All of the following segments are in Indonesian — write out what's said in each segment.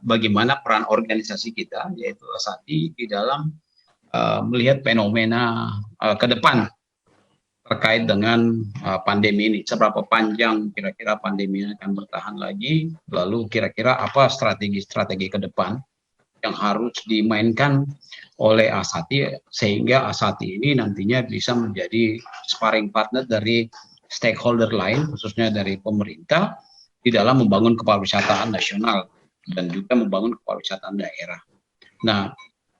bagaimana peran organisasi kita, yaitu Asati, di dalam melihat fenomena ke depan terkait dengan pandemi ini. Seberapa panjang kira-kira pandemi ini akan bertahan lagi, lalu kira-kira apa strategi-strategi ke depan yang harus dimainkan oleh Asati, sehingga Asati ini nantinya bisa menjadi sparring partner dari stakeholder lain, khususnya dari pemerintah, di dalam membangun kepariwisataan nasional dan juga membangun kepariwisataan daerah. Nah,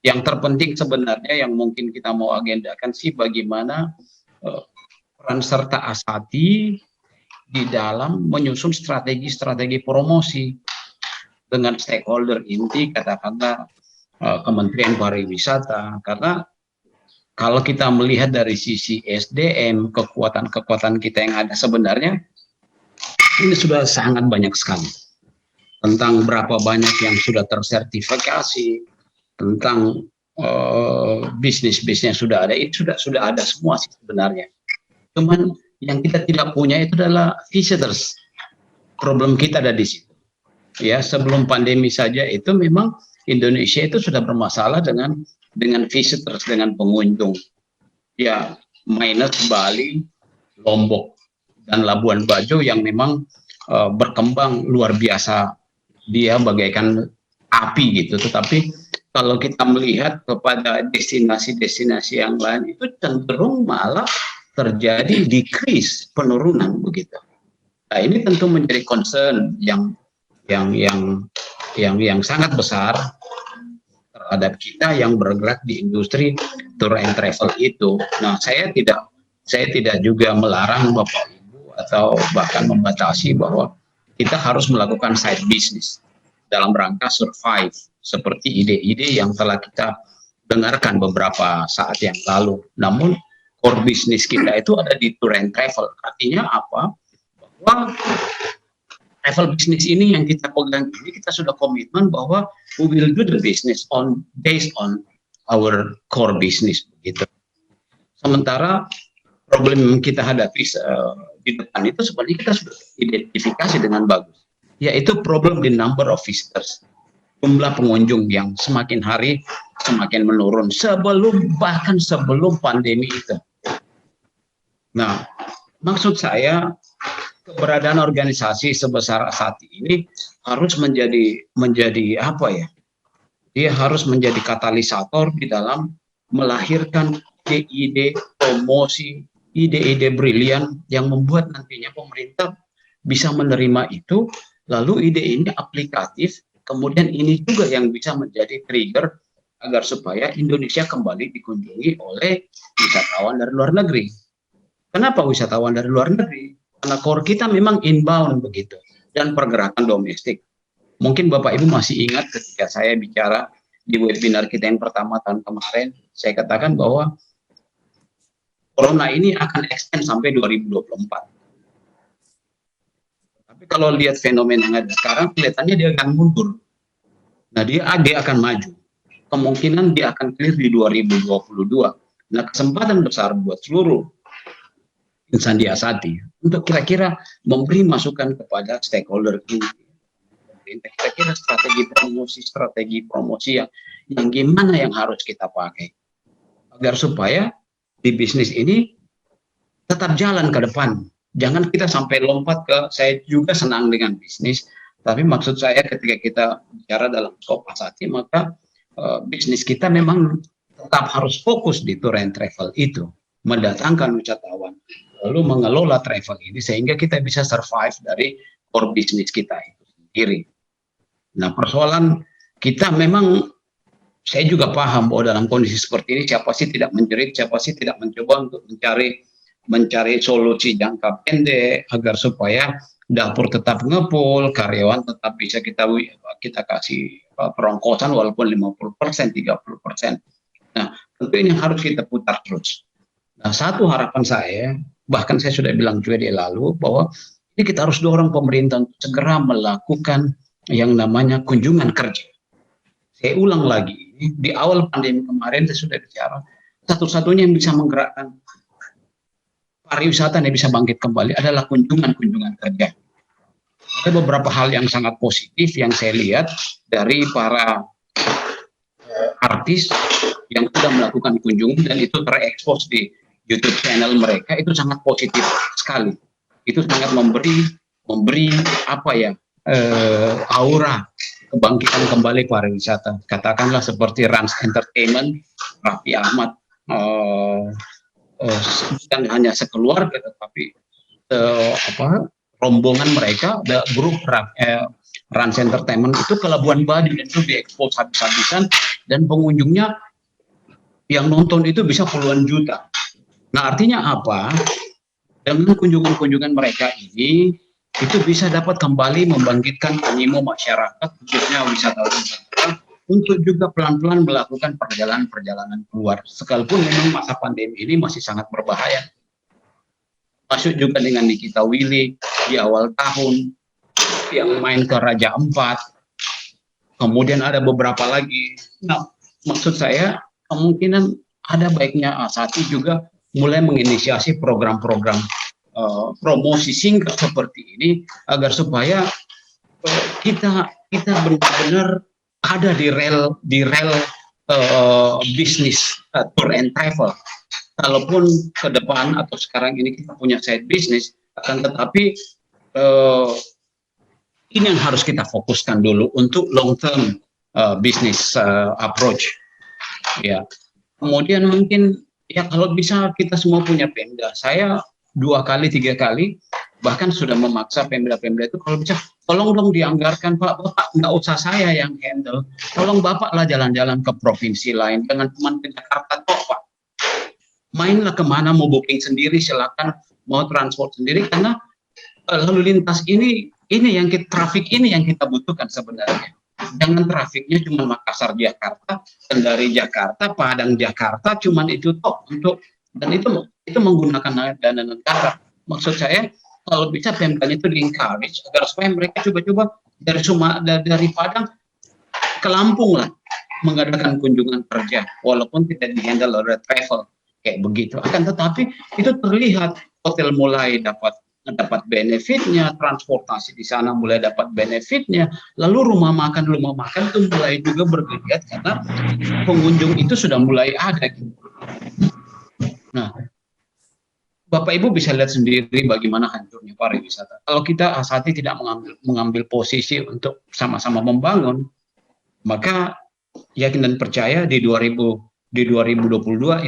yang terpenting sebenarnya yang mungkin kita mau agendakan sih bagaimana peran serta Asati di dalam menyusun strategi-strategi promosi dengan stakeholder inti, katakanlah Kementerian Pariwisata, karena kalau kita melihat dari sisi SDM, kekuatan-kekuatan kita yang ada sebenarnya, ini sudah sangat banyak sekali. Tentang berapa banyak yang sudah tersertifikasi, tentang bisnis-bisnis sudah ada, itu sudah ada semua sih sebenarnya. Cuman yang kita tidak punya itu adalah visitors. Problem kita ada di situ. Ya, sebelum pandemi saja itu memang Indonesia itu sudah bermasalah dengan visitors, dengan pengunjung. Ya, minus Bali, Lombok, dan Labuan Bajo yang memang berkembang luar biasa. Dia bagaikan api gitu. Tetapi kalau kita melihat kepada destinasi-destinasi yang lain itu cenderung malah terjadi decrease, penurunan begitu. Nah, ini tentu menjadi concern yang sangat besar terhadap kita yang bergerak di industri tour and travel itu. Nah, saya tidak juga melarang Bapak Ibu atau bahkan membatasi bahwa kita harus melakukan side business dalam rangka survive, seperti ide-ide yang telah kita dengarkan beberapa saat yang lalu. Namun core bisnis kita itu ada di tour and travel. Artinya apa? Bahwa travel business ini yang kita pegang ini, kita sudah komitmen bahwa we will do the business based on our core business begitu. Sementara problem yang kita hadapi di depan itu sebenarnya kita sudah identifikasi dengan bagus, yaitu problem the number of visitors, jumlah pengunjung yang semakin hari semakin menurun bahkan sebelum pandemi itu. Nah, maksud saya keberadaan organisasi sebesar Asati ini harus menjadi apa ya? Dia harus menjadi katalisator di dalam melahirkan ide-ide promosi, ide-ide brilian yang membuat nantinya pemerintah bisa menerima itu, lalu ide ini aplikatif, kemudian ini juga yang bisa menjadi trigger agar supaya Indonesia kembali dikunjungi oleh wisatawan dari luar negeri. Kenapa wisatawan dari luar negeri? Karena core kita memang inbound begitu, dan pergerakan domestik. Mungkin Bapak Ibu masih ingat ketika saya bicara di webinar kita yang pertama tahun kemarin, saya katakan bahwa corona ini akan extend sampai 2024. Tapi kalau lihat fenomena yang ada sekarang, kelihatannya dia akan mundur. Nah, dia akan maju. Kemungkinan dia akan clear di 2022. Nah, kesempatan besar buat seluruh insan di Asati untuk kira-kira memberi masukan kepada stakeholder ini. Kira-kira strategi promosi yang gimana yang harus kita pakai agar supaya di bisnis ini tetap jalan ke depan. Jangan kita sampai lompat ke, saya juga senang dengan bisnis, tapi maksud saya ketika kita bicara dalam skop Asati, maka bisnis kita memang tetap harus fokus di tour and travel itu, mendatangkan wisatawan, lalu mengelola travel ini sehingga kita bisa survive dari core bisnis kita itu sendiri. Nah, persoalan kita memang, saya juga paham bahwa dalam kondisi seperti ini siapa sih tidak menjerit, siapa sih tidak mencoba untuk mencari solusi jangka pendek agar supaya dapur tetap ngepul, karyawan tetap bisa kita kasih perongkosan walaupun 50%, 30%. Nah, tentu ini harus kita putar terus. Nah, satu harapan saya, bahkan saya sudah bilang juga di lalu, bahwa ini kita harus dorong pemerintah untuk segera melakukan yang namanya kunjungan kerja. Saya ulang lagi, di awal pandemi kemarin saya sudah bicara, satu-satunya yang bisa menggerakkan pariwisata yang bisa bangkit kembali adalah kunjungan kerja. ada beberapa hal yang sangat positif yang saya lihat dari para artis yang sudah melakukan kunjungan dan itu terekspos di YouTube channel mereka, itu sangat positif sekali. Itu sangat memberi apa ya, aura kebangkitan kembali pariwisata. Katakanlah seperti Rans Entertainment, Raffi Ahmad, bukan hanya sekeluarga tetapi rombongan mereka, grup Rans Entertainment itu ke Labuan Bajo itu diekspos habis-habisan dan pengunjungnya yang nonton itu bisa puluhan juta. Nah, artinya apa? Dengan kunjungan-kunjungan mereka ini itu bisa dapat kembali membangkitkan animo masyarakat, khususnya wisatawan untuk juga pelan-pelan melakukan perjalanan-perjalanan keluar. Sekalipun memang masa pandemi ini masih sangat berbahaya. Masuk juga dengan Nikita Willy di awal tahun yang main ke Raja Ampat. Kemudian ada beberapa lagi. Nah, maksud saya kemungkinan ada baiknya Asati juga mulai menginisiasi program-program promosi singkat seperti ini agar supaya kita benar-benar ada di rel bisnis tour and travel. Kalaupun ke depan atau sekarang ini kita punya side business, akan tetapi ini yang harus kita fokuskan dulu untuk long term business approach. Ya, kemudian mungkin ya kalau bisa kita semua punya Pemda. Saya 2 kali 3 kali bahkan sudah memaksa Pemda itu kalau bisa tolong dong dianggarkan Pak, Bapak nggak usah saya yang handle, tolong Bapak lah jalan-jalan ke provinsi lain, dengan teman ke Jakarta toh Pak, mainlah kemana, mau booking sendiri silakan, mau transport sendiri, karena lalu lintas ini yang traffic ini yang kita butuhkan sebenarnya. Jangan trafiknya cuma Makassar Jakarta, Kendari Jakarta, Padang Jakarta, cuman itu toh untuk, dan itu menggunakan dana negara. Maksud saya kalau bisa Pemda itu di-encourage agar supaya mereka coba-coba dari Padang ke Lampung lah mengadakan kunjungan kerja walaupun tidak dihandle oleh travel kayak begitu. Akan tetapi itu terlihat hotel mulai dapat benefitnya, transportasi di sana mulai dapat benefitnya, lalu rumah makan itu mulai juga bergeliat karena pengunjung itu sudah mulai ada. Nah, Bapak Ibu bisa lihat sendiri bagaimana hancurnya pariwisata. Kalau kita Asati tidak mengambil posisi untuk sama-sama membangun, maka yakin dan percaya di 2022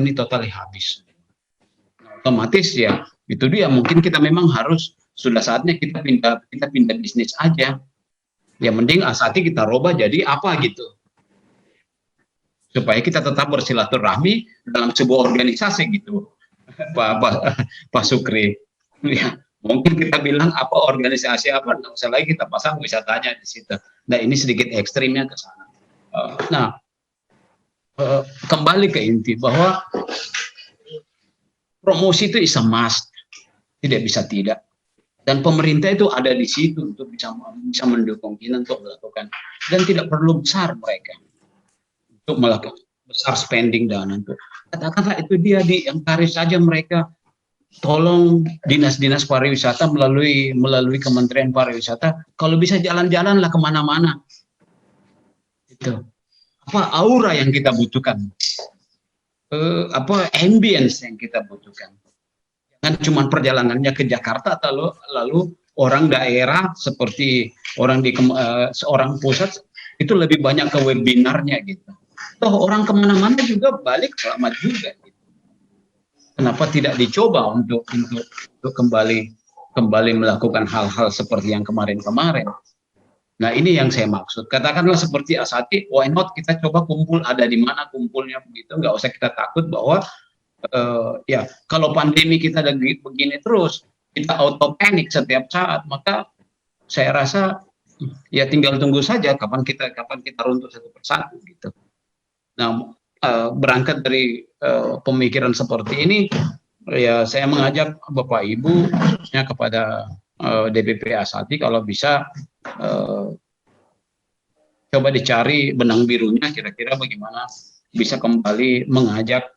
ini total habis. Otomatis ya itu dia, mungkin kita memang harus sudah saatnya kita pindah bisnis aja. Ya mending Asati kita robah jadi apa gitu. Supaya kita tetap bersilaturahmi dalam sebuah organisasi gitu. Pak Sukri. Ya, mungkin kita bilang apa organisasi apa, nggak usah lagi kita pasang wisatanya di situ. Nah, ini sedikit ekstrimnya ke sana. Kembali ke inti bahwa promosi itu is a must, tidak bisa tidak. Dan pemerintah itu ada di situ untuk bisa mendukung kita untuk melakukan, dan tidak perlu besar mereka untuk melakukan besar spending dana itu. Katakanlah itu dia di-encourage saja mereka, tolong dinas-dinas pariwisata melalui Kementerian Pariwisata, kalau bisa jalan-jalanlah kemana-mana. Itu apa aura yang kita butuhkan, ambience yang kita butuhkan. Jangan cuma perjalanannya ke Jakarta lalu orang daerah seperti seorang pusat itu lebih banyak ke webinarnya gitu. Toh orang kemana-mana juga balik selamat juga. Gitu. Kenapa tidak dicoba untuk kembali melakukan hal-hal seperti yang kemarin-kemarin? Nah ini yang saya maksud. Katakanlah seperti Asati, why not kita coba kumpul, ada di mana kumpulnya begitu, nggak usah kita takut bahwa ya kalau pandemi kita begini terus, kita auto panic setiap saat, maka saya rasa ya tinggal tunggu saja kapan kita runtuh satu persatu gitu. Nah berangkat dari pemikiran seperti ini, ya saya mengajak Bapak Ibu khususnya kepada DPP Asati kalau bisa coba dicari benang birunya kira-kira bagaimana bisa kembali mengajak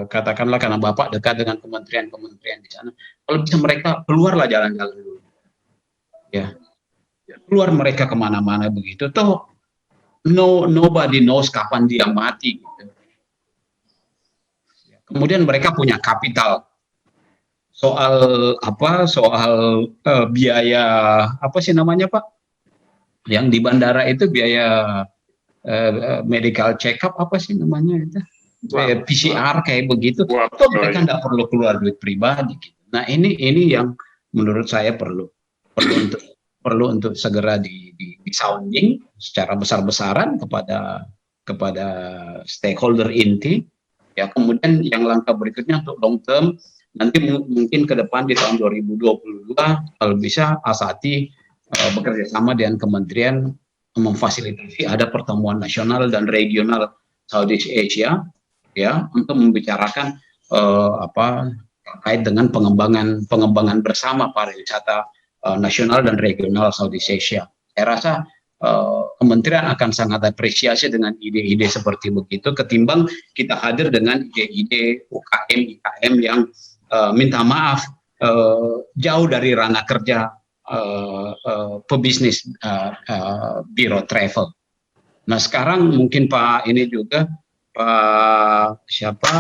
katakanlah karena Bapak dekat dengan kementerian-kementerian di sana, kalau bisa mereka keluarlah jalan-jalan dulu. ya keluar mereka kemana-mana begitu, toh nobody knows kapan dia mati gitu. Kemudian mereka punya kapital. Soal apa? Soal biaya apa sih namanya Pak? Yang di bandara itu biaya medical check up apa sih namanya itu? PCR kayak begitu. Toh mereka nggak perlu keluar duit pribadi. Gitu. Nah ini yang menurut saya perlu untuk segera di sounding secara besar-besaran kepada stakeholder inti. Ya, kemudian yang langkah berikutnya untuk long term, nanti mungkin ke depan di tahun 2022 kalau bisa Asati bekerja sama dengan kementerian memfasilitasi ada pertemuan nasional dan regional Southeast Asia ya untuk membicarakan terkait dengan pengembangan bersama pariwisata nasional dan regional Southeast Asia. Saya rasa kementerian akan sangat apresiasi dengan ide-ide seperti begitu ketimbang kita hadir dengan ide-ide UKM IKM yang minta maaf jauh dari ranah kerja pebisnis biro travel. Nah sekarang mungkin Pak ini juga Pak siapa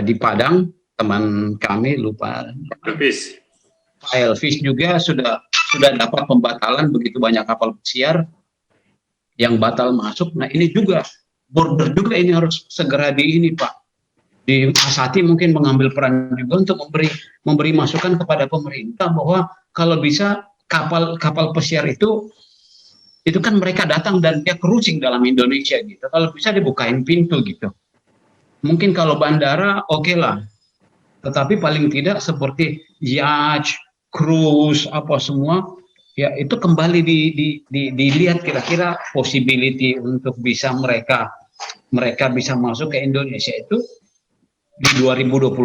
di Padang teman kami lupa Elvis. Pak Elvis juga sudah dapat pembatalan begitu banyak kapal pesiar yang batal masuk. Nah ini juga border juga ini harus segera ini Pak. Di Asati mungkin mengambil peran juga untuk memberi masukan kepada pemerintah bahwa kalau bisa kapal pesiar itu kan mereka datang dan dia cruising dalam Indonesia gitu. Kalau bisa dibukain pintu gitu. Mungkin kalau bandara oke lah. Tetapi paling tidak seperti yacht, cruise apa semua ya itu kembali dilihat kira-kira possibility untuk bisa mereka bisa masuk ke Indonesia itu di 2021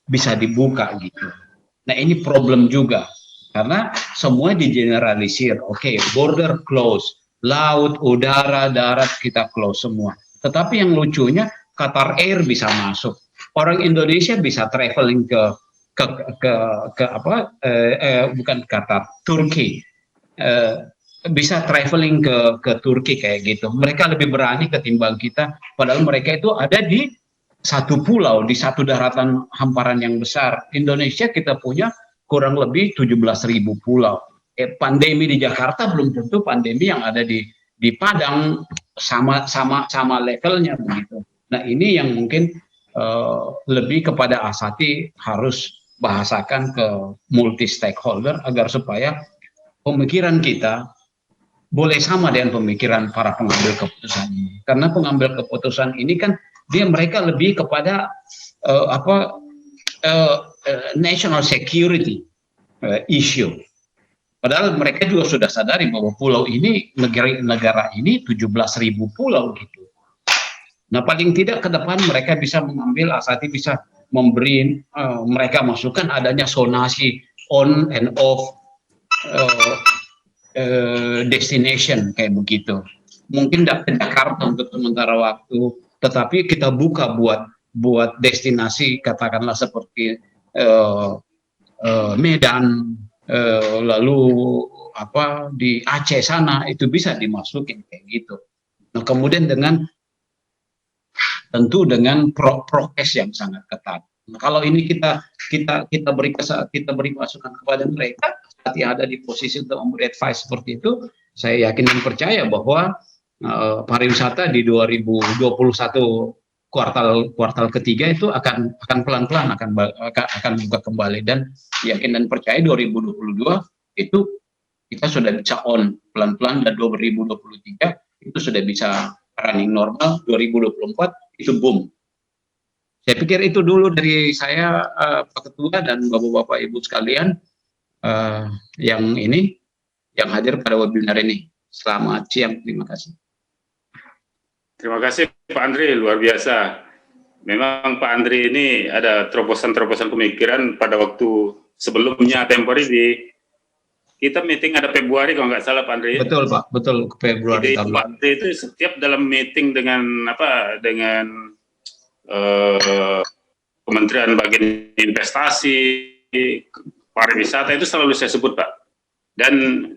bisa dibuka gitu. Nah ini problem juga karena semua digeneralisir. Oke, border close, laut, udara, darat kita close semua. Tetapi yang lucunya Qatar Air bisa masuk. Orang Indonesia bisa traveling ke apa? Bukan Qatar, Turki. Bisa traveling ke Turki kayak gitu. Mereka lebih berani ketimbang kita. Padahal mereka itu ada di satu pulau, di satu daratan hamparan yang besar. Indonesia kita punya kurang lebih 17.000 pulau. Pandemi di Jakarta belum tentu pandemi yang ada di Padang sama levelnya begitu. Nah ini yang mungkin lebih kepada Asati harus bahasakan ke multi stakeholder agar supaya pemikiran kita boleh sama dengan pemikiran para pengambil keputusan ini. Karena pengambil keputusan ini kan mereka lebih kepada national security issue. Padahal mereka juga sudah sadari bahwa pulau ini, negara ini 17.000 pulau gitu. Nah paling tidak ke depan mereka bisa mengambil, Asati bisa memberi mereka masukan adanya zonasi on and off destination kayak begitu. Mungkin tidak ke Jakarta untuk sementara waktu, tetapi kita buka buat destinasi katakanlah seperti Medan, lalu apa di Aceh sana itu bisa dimasukin kayak gitu. Nah kemudian tentu dengan prokes yang sangat ketat. Nah, kalau ini kita beri masukan kepada mereka saat ada di posisi untuk memberi advice seperti itu, saya yakin dan percaya bahwa pariwisata di 2021 kuartal ketiga itu akan pelan-pelan akan buka kembali, dan yakin dan percaya 2022 itu kita sudah bisa on pelan-pelan, dan 2023 itu sudah bisa running normal, 2024 itu boom. Saya pikir itu dulu dari saya Pak Ketua dan Bapak-bapak Ibu sekalian yang hadir pada webinar ini. Selamat siang, terima kasih. Terima kasih Pak Andri, luar biasa. Memang Pak Andri ini ada terobosan-terobosan pemikiran pada waktu sebelumnya tempori di kita meeting ada Februari kalau nggak salah Pak Andri. Betul Pak, betul Februari. Jadi Pak Andri itu setiap dalam meeting dengan Kementerian Bagian Investasi, pariwisata itu selalu saya sebut Pak. Dan